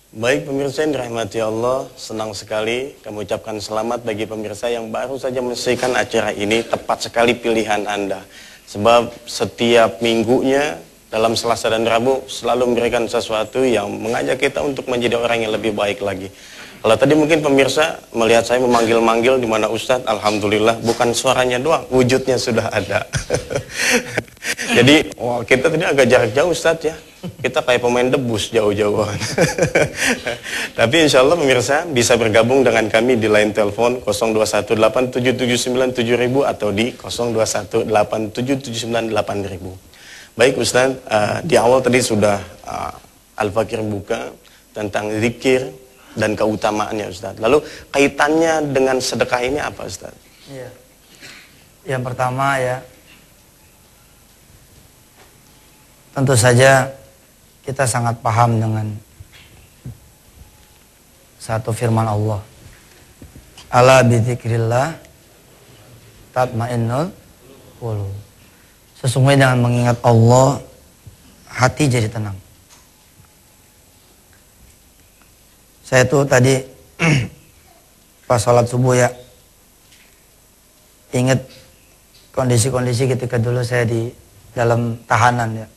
Baik pemirsa yang dirahmati Allah, senang sekali kami ucapkan selamat bagi pemirsa yang baru saja menyaksikan acara ini. Tepat sekali pilihan Anda. Sebab setiap minggunya dalam Selasa dan Rabu selalu memberikan sesuatu yang mengajak kita untuk menjadi orang yang lebih baik lagi. Kalau tadi mungkin pemirsa melihat saya memanggil-manggil di mana Ustadz, alhamdulillah bukan suaranya doang, wujudnya sudah ada. Jadi kita tadi agak jarak jauh Ustadz ya. Kita kayak pemain debus jauh-jauhan. Tapi insya Allah pemirsa bisa bergabung dengan kami di line telepon 02187797.000 atau di 02187798.000. Baik Ustadz, di awal tadi sudah Al-Fakir buka tentang zikir dan keutamaannya Ustadz. Lalu kaitannya dengan sedekah ini apa Ustadz? Ya. Yang pertama ya, tentu saja kita sangat paham dengan satu firman Allah. Ala bidzikrillah tatmainnul qulub. Sesungguhnya dengan mengingat Allah, hati jadi tenang. Saya tuh tadi pas sholat subuh ya, ingat kondisi-kondisi ketika dulu saya di dalam tahanan ya.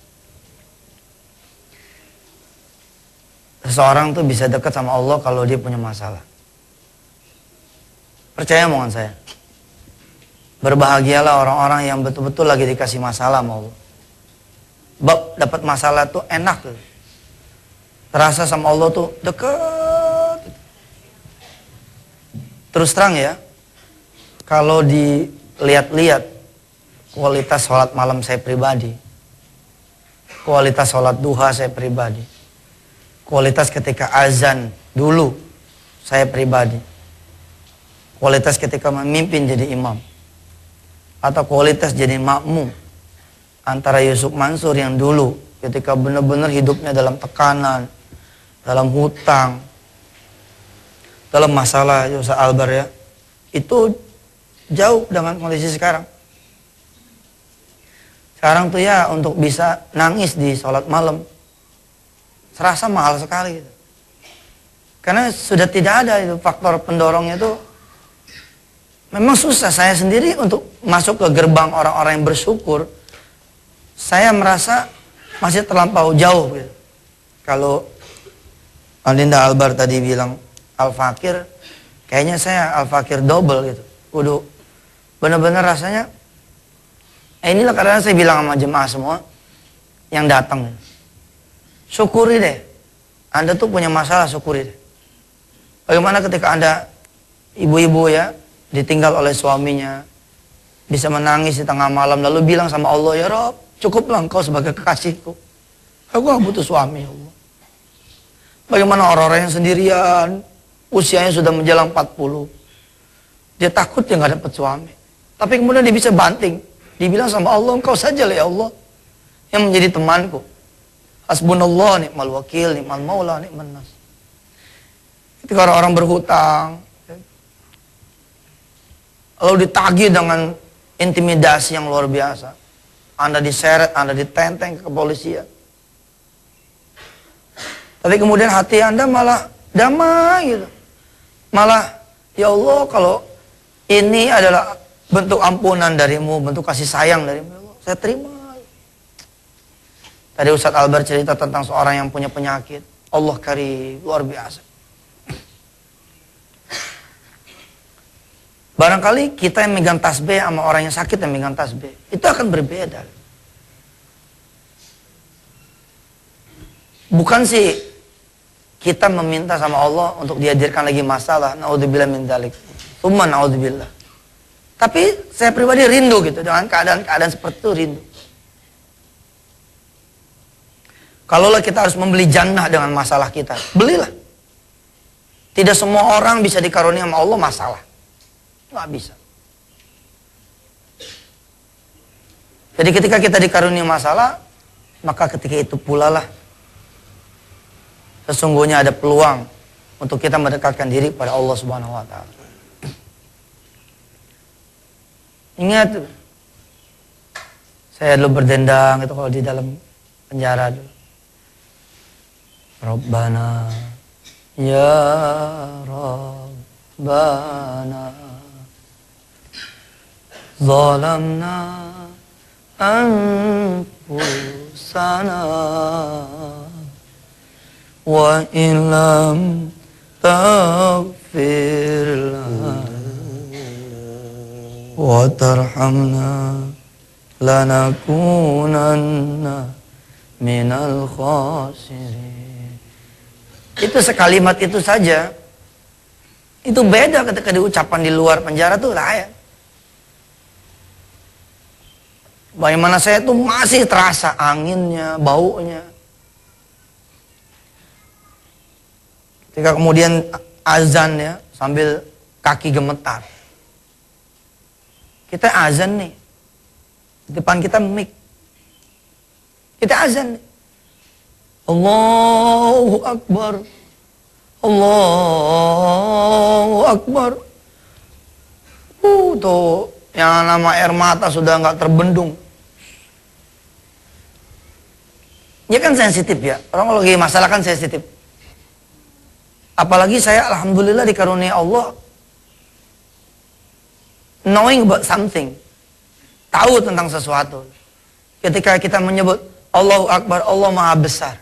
Seseorang tuh bisa dekat sama Allah kalau dia punya masalah. Percaya omongan saya. Berbahagialah orang-orang yang betul-betul lagi dikasih masalah sama Allah. Bab dapat masalah tuh enak tuh. Terasa sama Allah tuh dekat. Terus terang ya, kalau dilihat-lihat kualitas sholat malam saya pribadi, kualitas sholat duha saya pribadi, kualitas ketika azan dulu saya pribadi, kualitas ketika memimpin jadi imam, atau kualitas jadi makmum antara Yusuf Mansur yang dulu ketika benar-benar hidupnya dalam tekanan, dalam hutang, dalam masalah Yusuf Albar ya, itu jauh dengan kondisi sekarang. Sekarang tuh ya untuk bisa nangis di sholat malam serasa mahal sekali gitu. Karena sudah tidak ada itu faktor pendorongnya itu. Memang susah saya sendiri untuk masuk ke gerbang orang-orang yang bersyukur. Saya merasa masih terlampau jauh gitu. Kalau Alinda Albar tadi bilang Al-Fakir, kayaknya saya Al-Fakir double gitu. Waduh, benar-benar rasanya. Inilah kadang saya bilang sama jemaah semua yang datang. Syukuri deh. Anda tuh punya masalah, syukuri deh. Bagaimana ketika Anda, ibu-ibu ya, ditinggal oleh suaminya, bisa menangis di tengah malam, lalu bilang sama Allah, ya Rob, cukuplah engkau sebagai kekasihku. Aku gak butuh suami, ya Allah. Bagaimana orang-orang yang sendirian, usianya sudah menjelang 40. Dia takut dia gak dapat suami. Tapi kemudian dia bisa banting. Dibilang sama Allah, engkau saja lah ya Allah yang menjadi temanku. Hasbunallah ni'mal wakil, ni'mal maula, ni'man nas. Ketika orang-orang berhutang, lalu ditagih dengan intimidasi yang luar biasa. Anda diseret, Anda ditenteng ke kepolisian. Tapi kemudian hati Anda malah damai gitu. Malah, ya Allah kalau ini adalah bentuk ampunan darimu, bentuk kasih sayang darimu, ya Allah, saya terima. Tadi Ustadz Albar cerita tentang seorang yang punya penyakit. Allah karim, luar biasa. Barangkali kita yang megang tasbih sama orang yang sakit yang megang tasbih, itu akan berbeda. Bukan sih kita meminta sama Allah untuk dihadirkan lagi masalah, naudzubillah min dzalik. Tsumma naudzubillah. Tapi saya pribadi rindu gitu dengan keadaan-keadaan seperti itu, rindu. Kalaulah kita harus membeli jannah dengan masalah kita, belilah. Tidak semua orang bisa dikaruniai sama Allah masalah. Nggak bisa. Jadi ketika kita dikaruniai masalah, maka ketika itu pula lah sesungguhnya ada peluang untuk kita mendekatkan diri pada Allah Subhanahu wa taala. Ingat, saya dulu berdendang itu kalau di dalam penjara dulu. Rabbana Ya Rabbana zalamna anfusana wa illam taghfir lana wa tarhamna lanakunanna minal khasirin. Itu sekalimat itu saja. Itu beda ketika diucapkan di luar penjara tuh lain. Bagaimana saya tuh masih terasa anginnya, baunya. Ketika kemudian azan ya, sambil kaki gemetar. Kita azan nih. Di depan kita mic. Kita azan nih. Allahu Akbar. Allahu Akbar. Tuh yang nama air mata sudah nggak terbendung. Ya kan sensitif ya. Orang kalau lagi masalah kan sensitif. Apalagi saya alhamdulillah dikarunia Allah knowing about something. Tahu tentang sesuatu. Ketika kita menyebut Allahu Akbar, Allah Maha Besar.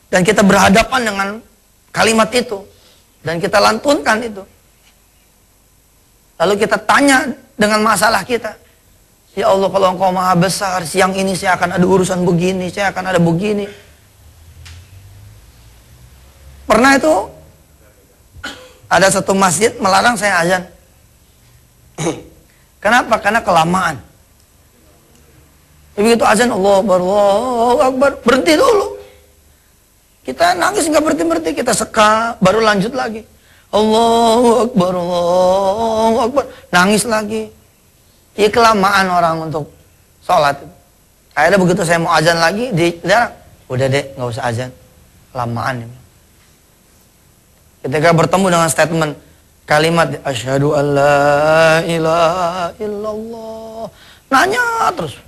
Dan kita berhadapan dengan kalimat itu. Dan kita lantunkan itu. Lalu kita tanya dengan masalah kita. Ya Allah, kalau Engkau Maha Besar, siang ini saya akan ada urusan begini, saya akan ada begini. Pernah itu ada satu masjid melarang saya azan. Kenapa? Karena kelamaan. Begitu azan Allahu Akbar, berhenti dulu. Kita nangis nggak berhenti-berhenti, kita seka, baru lanjut lagi. Allahu Akbar, Allahu Akbar, nangis lagi. Iya kelamaan orang untuk sholat. Akhirnya begitu saya mau azan lagi, dia udah deh nggak usah azan, kelamaan. Ketika bertemu dengan statement kalimat asyhadu alla ilaha illallah, nanya terus.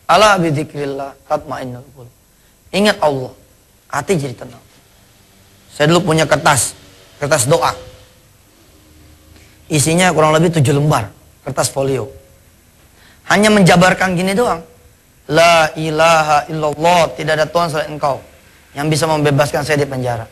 Ala bidzikrillah tatmainnul qulub. Ingat Allah, hati jadi tenang. Saya dulu punya kertas doa. Isinya kurang lebih 7 lembar, kertas folio. Hanya menjabarkan gini doang. La ilaha illallah, tidak ada Tuhan selain Engkau yang bisa membebaskan saya di penjara.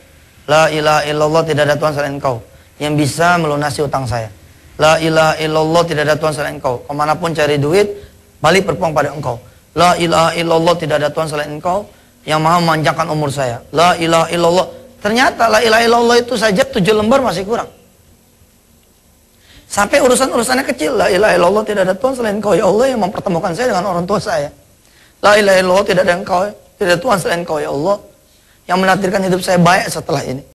La ilaha illallah, tidak ada Tuhan selain Engkau yang bisa melunasi utang saya. La ilaha illallah, tidak ada Tuhan selain Engkau. Kemanapun cari duit, balik berpulang pada Engkau. La ilaha illallah, tidak ada Tuhan selain Engkau yang maha memanjangkan umur saya. La ilaha illallah. Ternyata la ilaha illallah itu saja 7 lembar masih kurang. Sampai urusan-urusannya kecil. La ilaha illallah, tidak ada Tuhan selain Engkau ya Allah yang mempertemukan saya dengan orang tua saya. La ilaha illallah, tidak ada Engkau, tidak ada Tuhan selain Engkau ya Allah yang menakdirkan hidup saya baik setelah ini.